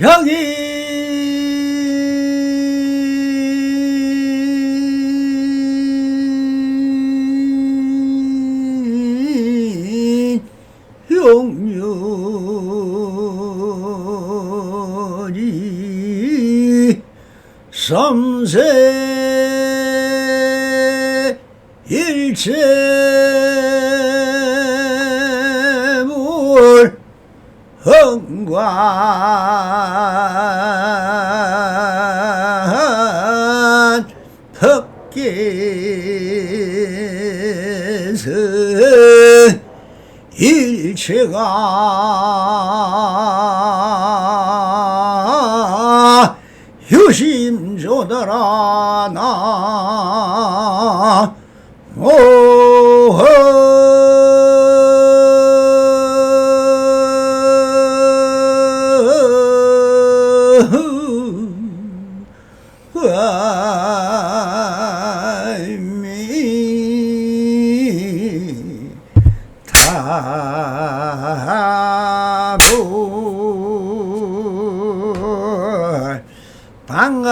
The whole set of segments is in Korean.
여기 영렬이 삼세 일체물 흥관 법계에서 일체가 유심조더라 나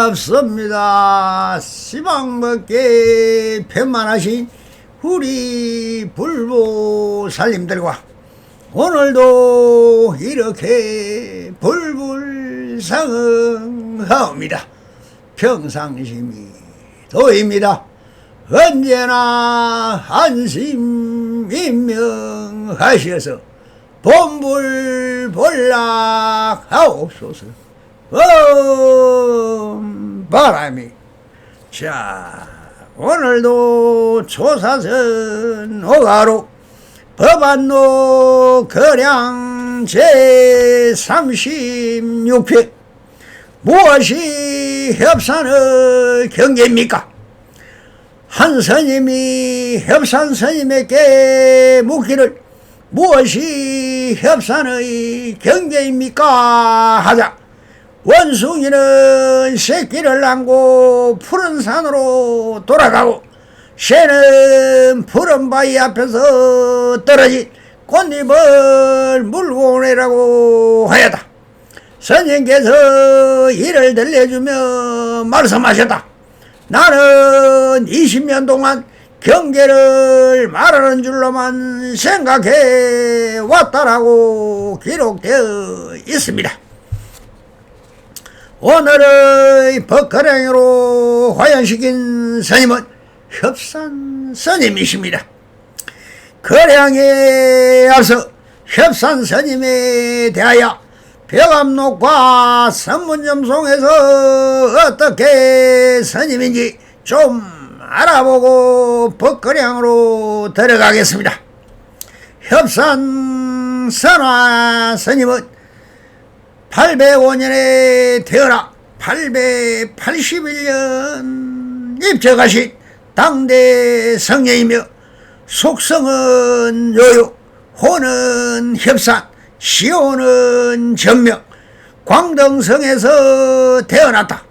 반갑습니다. 시방먹게 편만하신 우리 불보살님들과 오늘도 이렇게 불불상응하옵니다. 평상심이 도입니다. 언제나 안심인명하셔서 본불본락하옵소서. 바람이. 자, 오늘도 조사선 오가로 법안로 거량 제36회 무엇이 협산의 경계입니까? 한 스님이 협산 스님에게 묻기를 무엇이 협산의 경계입니까? 하자 원숭이는 새끼를 안고 푸른 산으로 돌아가고 새는 푸른 바위 앞에서 떨어진 꽃잎을 물고 오내라고 하였다. 선생께서 이를 들려주며 말씀하셨다. 나는 20년 동안 경계를 말하는 줄로만 생각해 왔다라고 기록되어 있습니다. 오늘의 법거량으로 화연시킨 스님은 협산 스님이십니다. 거량에 앞서 협산 스님에 대하여 벽암록과 선문점송에서 어떻게 스님인지 좀 알아보고 법거량으로 들어가겠습니다. 협산 선화 스님은 805년에 태어나 881년 입적하신 당대 성녀이며 속성은 요요, 호는 협산, 시호는 전명, 광등성에서 태어났다.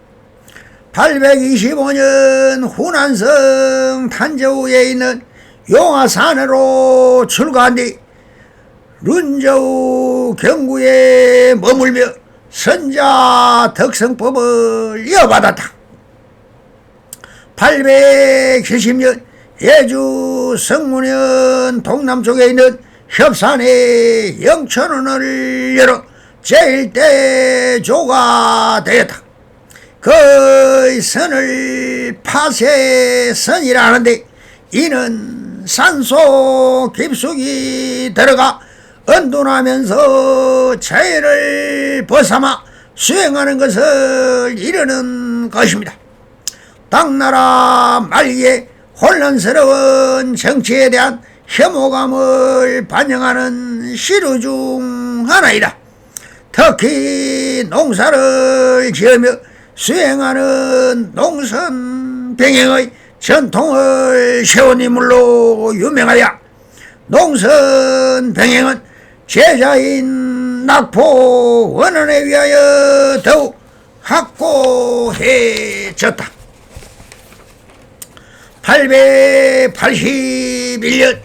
825년 후난성 탄저우에 있는 용화산으로 출가한 뒤 룬저우 경구에 머물며 선자 덕성법을 이어받았다. 870년 예주 성문현 동남쪽에 있는 협산에 영천원을 열어 제1대 조가 되었다. 그 선을 파쇄선이라 하는데 이는 산속 깊숙이 들어가 언둔하면서 자해를 벗삼아 수행하는 것을 이르는 것입니다. 당나라 말기에 혼란스러운 정치에 대한 혐오감을 반영하는 시루 중 하나이다. 특히 농사를 지으며 수행하는 농선병행의 전통을 세운 인물로 유명하여 농선병행은 제자인 낙포 원원에 위하여 더욱 확고해졌다. 881년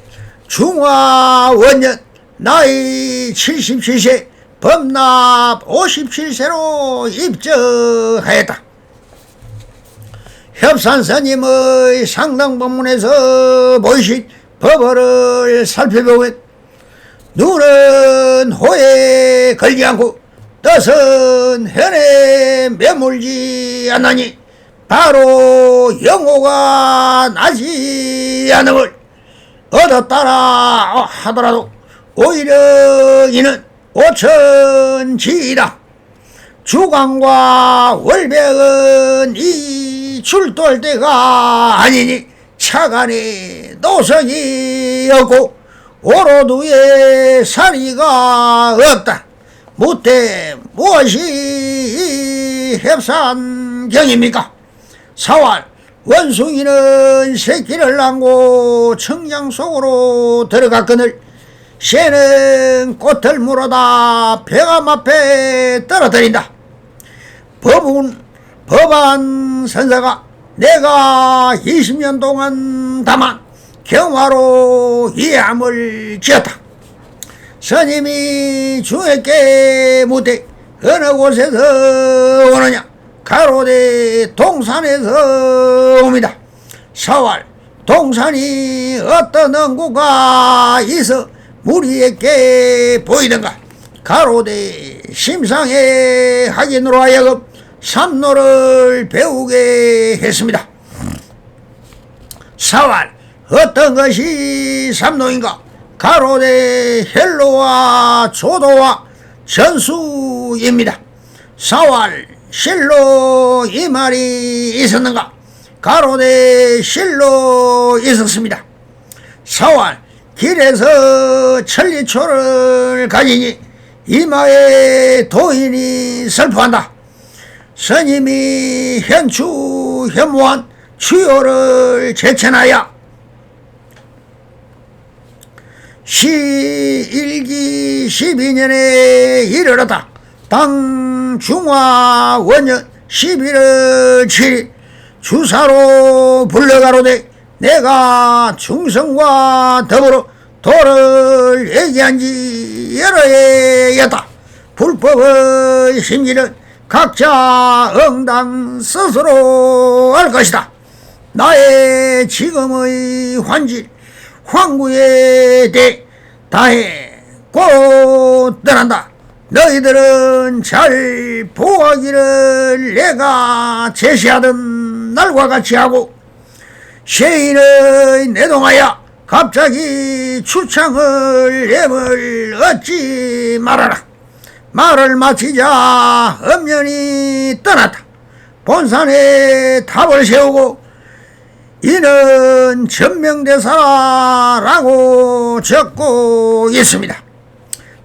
중화원년 나이 77세 범납 57세로 입적하였다. 협산스님의 상당법문에서 보이신 법어를 살펴보면 눈은 호에 걸지 않고 뜻은 현에 매몰지 않나니 바로 영호가 나지 않음을 얻었다라 하더라도 오히려 이는 오천지이다. 주광과 월백은 이 출도할 때가 아니니 차간에 노석이 없고 오로두에 사리가 없다. 무태 무엇이 협산경입니까? 사활 원숭이는 새끼를 낳고 청장 속으로 들어갔거늘 새는 꽃을 물어다 벼감 앞에 떨어뜨린다. 법안 선사가 내가 20년 동안 다만 경화로 이함을 지었다. 스님이 중에께 묻되 어느 곳에서 오느냐? 가로대 동산에서 옵니다. 사활 동산이 어떤 응구가 있어 무리에게 보이던가? 가로대 심상의 학인으로 하여금 삼로를 배우게 했습니다. 사활 어떤 것이 삼로인가? 가로대 헬로와 조도와 전수입니다. 사활 실로 이 말이 있었는가? 가로대 실로 있었습니다. 사활 길에서 천리초를 가지니 이마에 도인이 설포한다. 스님이 현추 현무한 추요를 제천하여 시일기 12년에 이르렀다. 당 중화 원년 11월 7일 주사로 불러가로되 내가 중성과 더불어 도를 얘기한 지 여러 해였다. 불법의 심기는 각자 응당 스스로 할 것이다. 나의 지금의 환질 황구에 대해 다해 곧 떠난다. 너희들은 잘 보호하기를 내가 제시하던 날과 같이 하고 세인의 내동하여 갑자기 추창을 앱을 얻지 말아라. 말을 마치자 엄연히 떠났다. 본산에 탑을 세우고 이는 전명대사라고 적고 있습니다.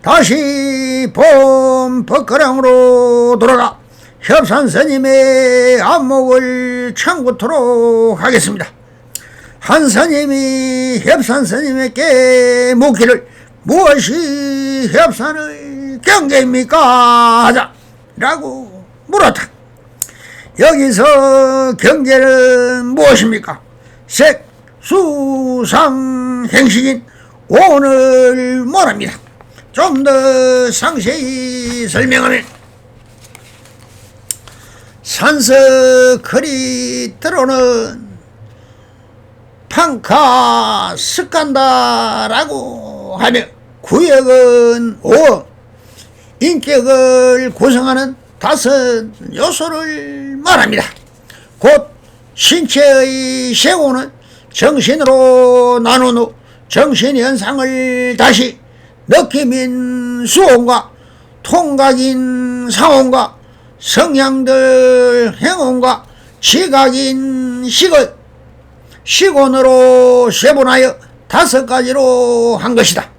다시 본 법거랑으로 돌아가 협산스님의 안목을 청구토록 하겠습니다. 한 스님이 협산스님에게 묻기를 무엇이 협산의 경계입니까? 하자 라고 물었다. 여기서 경계는 무엇입니까? 색, 수, 상, 행식인 오늘 뭐랍니다. 좀 더 상세히 설명하면 산석거리 들어오는 판카 습간다라고 하며 구역은 5억 인격을 구성하는 5 요소를 말합니다. 곧 신체의 세고는 정신으로 나눈 후 정신현상을 다시 느낌인 수온과 통각인 상온과 성향들 행온과 시각인 식을 시곤으로 세분하여 5가지로 한 것이다.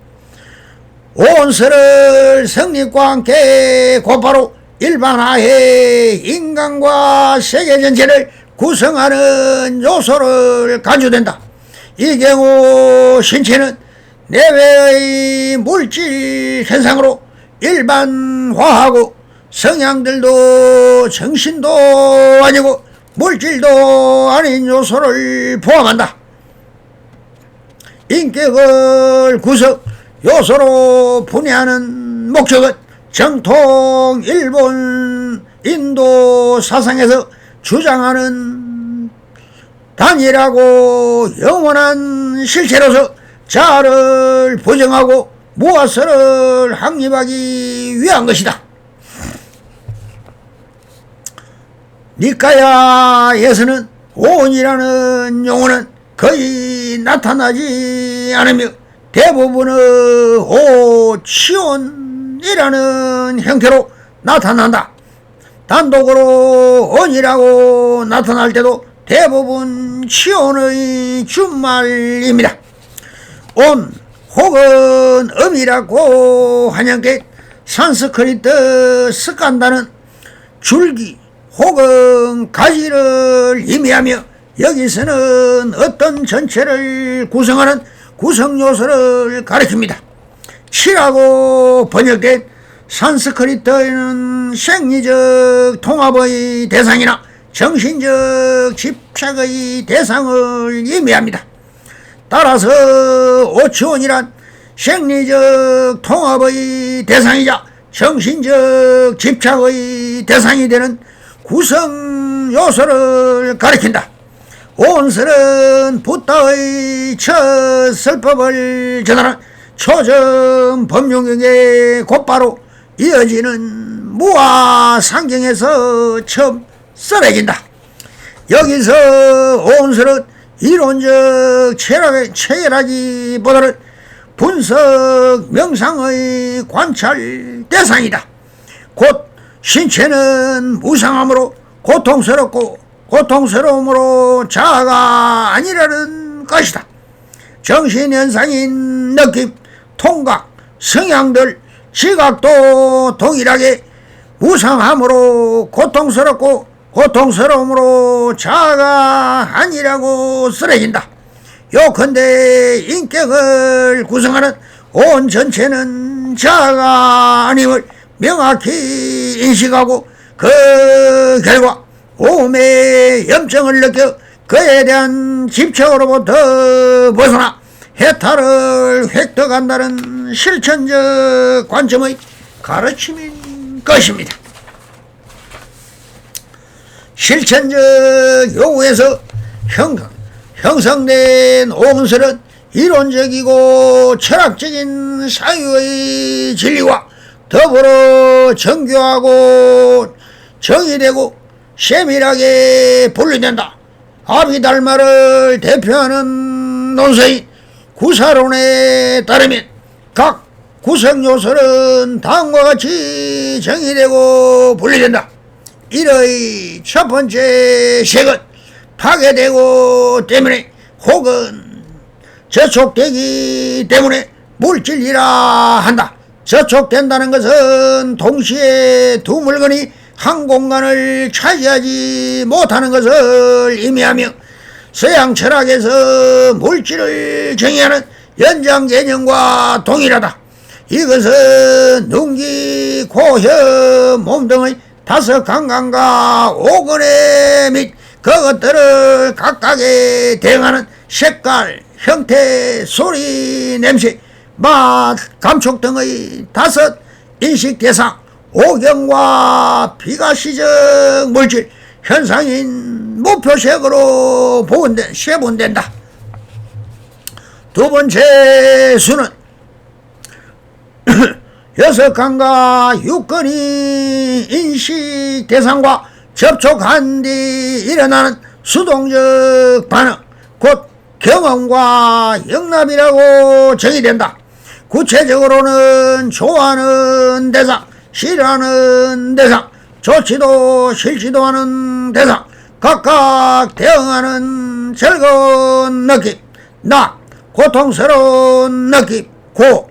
온설을 성립과 함께 곧바로 일반화해 인간과 세계 전체를 구성하는 요소를 가져된다. 이 경우 신체는 내외의 물질 현상으로 일반화하고 성향들도 정신도 아니고 물질도 아닌 요소를 포함한다. 인격을 구성 요소로 분해하는 목적은 정통 일본 인도 사상에서 주장하는 단일하고 영원한 실체로서 자아를 부정하고 무아서를 확립하기 위한 것이다. 니카야에서는 오온이라는 용어는 거의 나타나지 않으며 대부분의 오치온이라는 형태로 나타난다. 단독으로 온이라고 나타날 때도 대부분 치온의 준말입니다. 온 혹은 음이라고 하냐께 산스크리트 스칸다는 줄기 혹은 가지를 의미하며 여기서는 어떤 전체를 구성하는 구성요소를 가리킵니다. 치라고 번역된 산스크리트에는 생리적 통합의 대상이나 정신적 집착의 대상을 의미합니다. 따라서 오치온이란 생리적 통합의 대상이자 정신적 집착의 대상이 되는 구성 요소를 가리킨다. 온설은 붓다의 첫 설법을 전하는 초점 법용경에 곧바로 이어지는 무아상경에서 처음 써내긴다. 여기서 온설은 이론적 체계라기보다는 분석 명상의 관찰 대상이다. 곧 신체는 무상함으로 고통스럽고 고통스러움으로 자아가 아니라는 것이다. 정신현상인 느낌, 통각, 성향들, 지각도 동일하게 무상함으로 고통스럽고 고통스러움으로 자아가 아니라고 쓰레긴다. 요컨대 인격을 구성하는 온 전체는 자아가 아님을 명확히 인식하고 그 결과 오음의 염증을 느껴 그에 대한 집착으로부터 벗어나 해탈을 획득한다는 실천적 관점의 가르침인 것입니다. 실천적 요구에서 형성된 오음설은 이론적이고 철학적인 사유의 진리와 더불어 정교하고 정의되고 세밀하게 분류된다. 아비달마를 대표하는 논서인 구사론에 따르면 각 구성요소는 다음과 같이 정의되고 분류된다. 이의 첫 번째 색은 파괴되고 때문에 혹은 저촉되기 때문에 물질이라 한다. 저촉된다는 것은 동시에 두 물건이 한 공간을 차지하지 못하는 것을 의미하며 서양 철학에서 물질을 정의하는 연장 개념과 동일하다. 이것은 눈기, 코, 혀, 몸 등의 다섯 감각과 오근의 및 그것들을 각각에 대응하는 색깔, 형태, 소리, 냄새, 맛, 감촉 등의 다섯 인식 대상, 오경과 비가시적 물질, 현상인 무표색으로 세분된다. 두 번째 수는 여섯 감과 육근이 인식 대상과 접촉한 뒤 일어나는 수동적 반응, 곧 경험과 영납이라고 정의된다. 구체적으로는 좋아하는 대상, 싫어하는 대상, 좋지도 싫지도 않은 대상, 각각 대응하는 즐거운 느낌, 낙, 고통스러운 느낌, 고,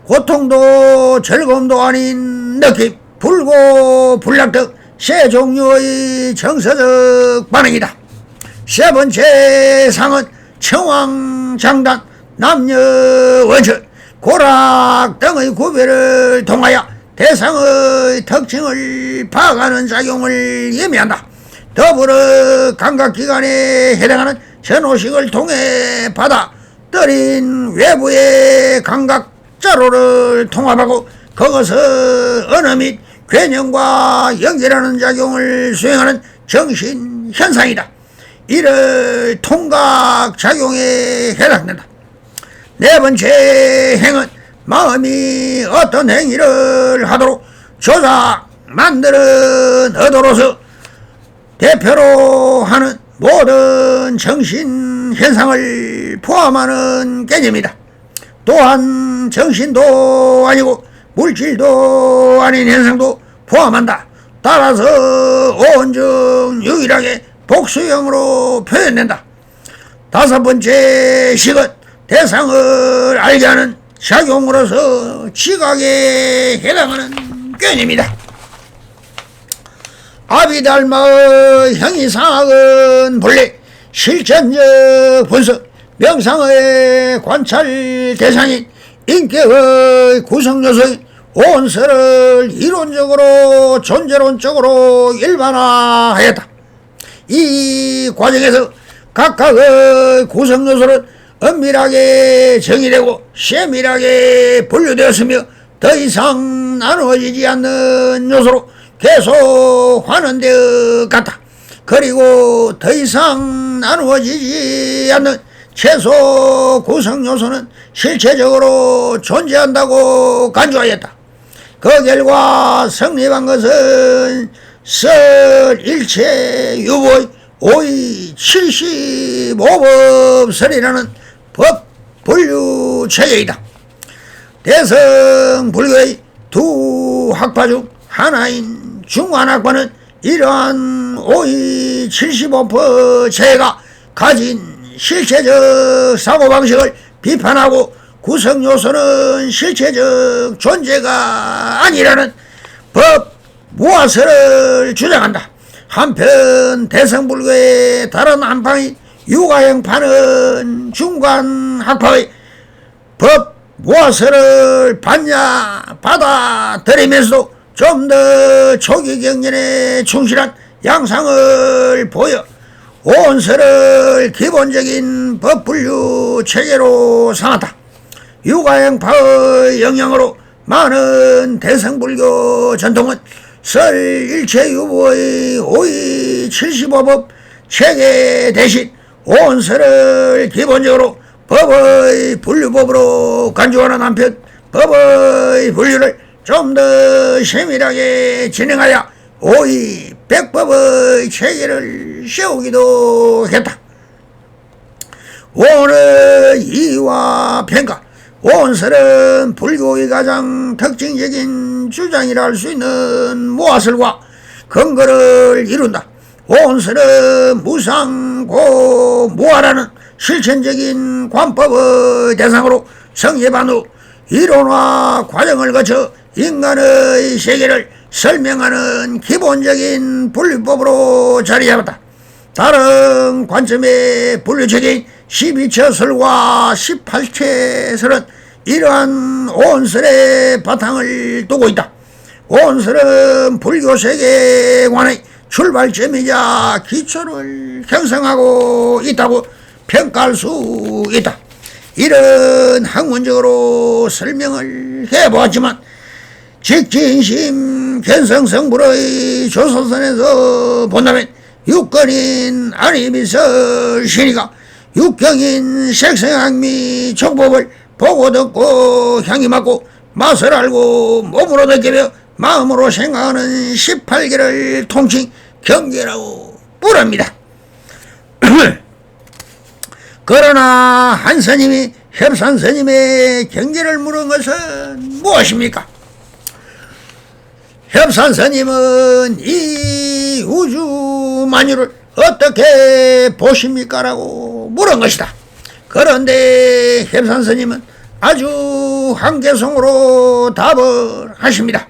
고통도 즐거움도 아닌 느낌, 불고 불락 등 세 종류의 정서적 반응이다. 세 번째 상은 청왕장단, 남녀 원천, 고락 등의 구별을 통하여 대상의 특징을 파악하는 작용을 의미한다. 더불어 감각기관에 해당하는 전호식을 통해 받아들인 외부의 감각자료를 통합하고 그것은 언어 및 개념과 연결하는 작용을 수행하는 정신현상이다. 이를 통각작용에 해당된다. 네 번째 행은 마음이 어떤 행위를 하도록 조작 만드는 의도로서 대표로 하는 모든 정신현상을 포함하는 개념이다. 또한 정신도 아니고 물질도 아닌 현상도 포함한다. 따라서 온증 유일하게 복수형으로 표현된다. 다섯 번째 식은 대상을 알게 하는 작용으로서 지각에 해당하는 개념이다. 아비달마의 형이상학은 본래 실천적 분석, 명상의 관찰 대상인 인격의 구성요소인 오온설을 이론적으로 존재론적으로 일반화하였다. 이 과정에서 각각의 구성요소는 엄밀하게 정의되고 세밀하게 분류되었으며 더 이상 나누어지지 않는 요소로 계속 환원되어 갔다. 그리고 더 이상 나누어지지 않는 최소 구성 요소는 실체적으로 존재한다고 간주하였다. 그 결과 성립한 것은 설일체유보의 5의 75법설이라는 법 분류 체계이다. 대성 불교의 두 학파 중 하나인 중환학파는 이러한 5의 75법 체계가 가진 실체적 사고방식을 비판하고 구성요소는 실체적 존재가 아니라는 법 무아설을 주장한다. 한편 대성불교의 다른 한파인 유가형파는 중관학파의 법 무아설을 받아들이면서도 좀 더 초기 경전에 충실한 양상을 보여 오온설을 기본적인 법분류 체계로 삼았다. 유가형파의 영향으로 많은 대성불교 전통은 설일체유보의 5의 75법 체계 대신 오온설을 기본적으로 법의 분류법으로 간주하는 한편 법의 분류를 좀 더 세밀하게 진행하여 5의 백법의 체계를 세우기도 했다. 오온의 이의와 평가. 오온설은 불교의 가장 특징적인 주장이라 할 수 있는 무아설과 근거를 이룬다. 오온설은 무상고 무아라는 실천적인 관법의 대상으로 성립한 후 이론화 과정을 거쳐 인간의 세계를 설명하는 기본적인 분류법으로 자리잡았다. 다른 관점의 분류체계인 12처설과 18체설은 이러한 오온설의 바탕을 두고 있다. 오온설은 불교 세계관의 출발점이자 기초를 형성하고 있다고 평가할 수 있다. 이런 학문적으로 설명을 해보았지만 직진심 견성성불의 조선선에서 본다면 육건인 안이미설 신이가 육경인 색성향미 촉법을 보고 듣고 향이 맡고 맛을 알고 몸으로 느끼며 마음으로 생각하는 18개를 통칭 경계라고 부릅니다. 그러나 한 스님이 협산 스님의 경계를 물은 것은 무엇입니까? 협산 스님은 이 우주 만유를 어떻게 보십니까? 라고 물은 것이다. 그런데 협산 스님은 아주 한개성으로 답을 하십니다.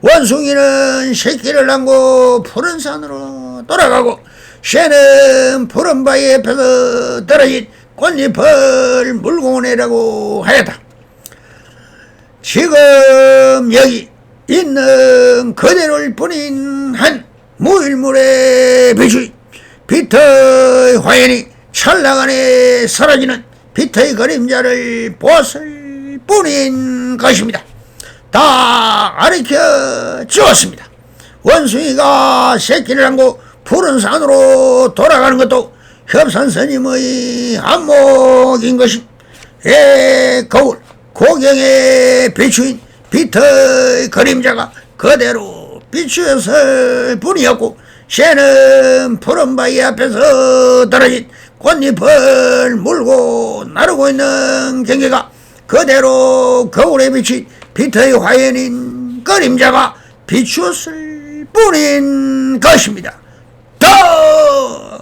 원숭이는 새끼를 낳고 푸른 산으로 돌아가고 새는 푸른 바위 옆에서 떨어진 꽃잎을 물고 오네라고 하였다. 지금 여기 있는 그대로일 뿐인 한 무일물의 비추인 빛의 화연이 찰나간에 사라지는 빛의 그림자를 보았을 뿐인 것입니다. 다 가르쳐 주었습니다. 원숭이가 새끼를 안고 푸른 산으로 돌아가는 것도 협산 스님의 안목인 것이 거울 고경에 비추인 빛의 그림자가 그대로 비추었을 뿐이었고, 새는 푸른 바위 앞에서 떨어진 꽃잎을 물고 나르고 있는 경계가 그대로 거울에 비친 빛의 화연인 그림자가 비추었을 뿐인 것입니다. 더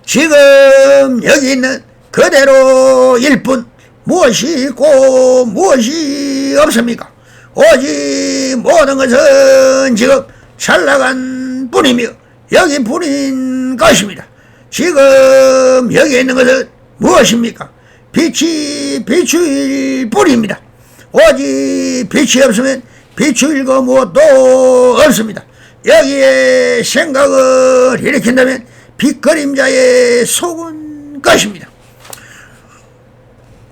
지금 여기 있는 그대로일 뿐 무엇이 있고 무엇이 없습니까? 오직 모든 것은 지금 찰나간 뿐이며 여기 뿐인 것입니다. 지금 여기 있는 것은 무엇입니까? 빛이 비추일 뿐입니다. 오직 빛이 없으면 비추일 거 무엇도 없습니다. 여기에 생각을 일으킨다면 빛그림자에 속은 것입니다.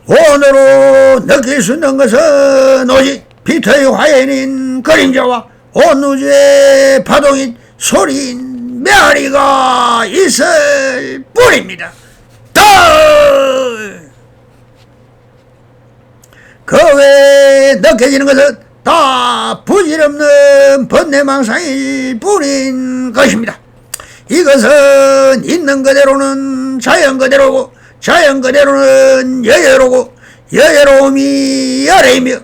오늘로 느낄 수 있는 것은 오직 빛의 화연인 그림자와 온 우주의 파동인 소리인 메아리가 있을 뿐입니다. 그 외에 느껴지는 것은 다 부질없는 번뇌망상일 뿐인 것입니다. 이것은 있는 그대로는 자연 그대로고, 자연 그대로는 여여로고, 여여로움이 열애이며,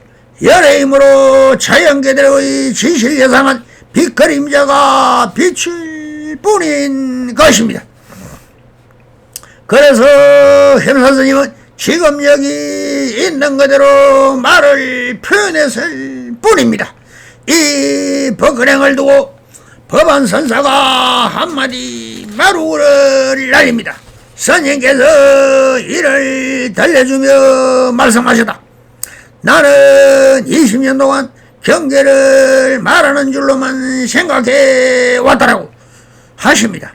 열애임으로 자연 그대로의 진실 예상한 빛그림자가 비칠 뿐인 것입니다. 그래서 현사 스님은 지금 여기 있는 그대로 말을 표현했을 뿐입니다. 이 법근행을 두고 법안선사가 한마디 마루를 날립니다. 스님께서 이를 들려주며 말씀하셨다. 나는 20년 동안 경계를 말하는 줄로만 생각해 왔다라고 하십니다.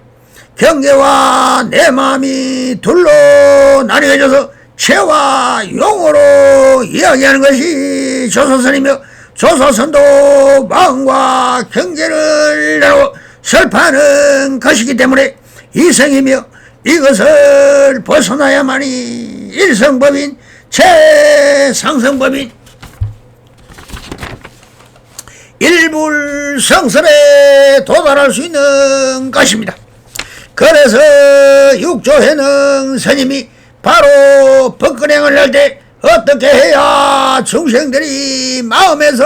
경계와 내 마음이 둘로 나뉘어져서 체와 용어로 이야기하는 것이 조사선이며, 조사선도 마음과 경계를 나누어 설파하는 것이기 때문에 이성이며, 이것을 벗어나야만이 일성법인 최상승법인 일불성설에 도달할 수 있는 것입니다. 그래서 육조해능 스님이 바로 법근행을 할 때 어떻게 해야 중생들이 마음에서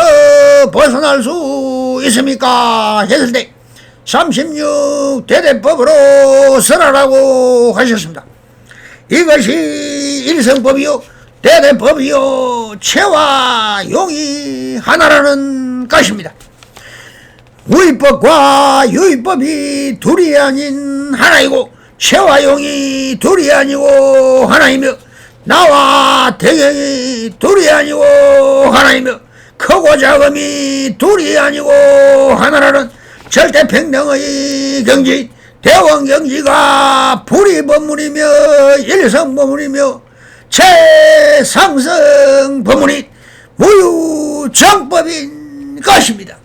벗어날 수 있습니까? 했을 때 36대대법으로 설하라고 하셨습니다. 이것이 일성법이요 대대법이요 체와 용이 하나라는 것입니다. 무위법과 유위법이 둘이 아닌 하나이고, 체와 용이 둘이 아니고 하나이며, 나와 대경이 둘이 아니고 하나이며, 크고 작음이 둘이 아니고 하나라는 절대평등의 경지, 대원경지가 불이법문이며 일성법문이며 최상승법문이 무유정법인 것입니다.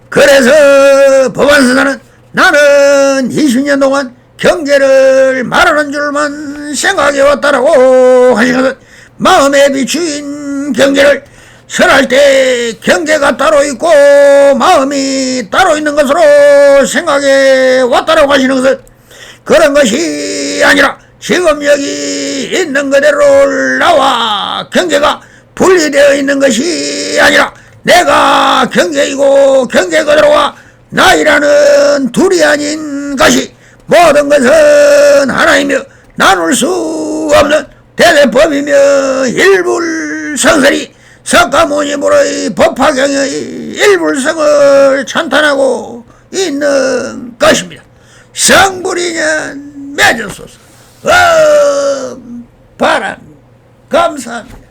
그래서 법안선사는 나는 20년 동안 경계를 말하는 줄만 생각해 왔다라고 하신 것은 마음에 비추인 경계를 설할 때 경계가 따로 있고 마음이 따로 있는 것으로 생각해 왔다라고 하시는 것은 그런 것이 아니라 지금 여기 있는 그대로 나와 경계가 분리되어 있는 것이 아니라 내가 경계이고 경계 그대로와 나이라는 둘이 아닌 것이 모든 것은 하나이며 나눌 수 없는 대대법이며 일불성설이 석가모니불의 법화경의 일불성을 찬탄하고 있는 것입니다. 성불이년 맺었소서. 바람 감사합니다.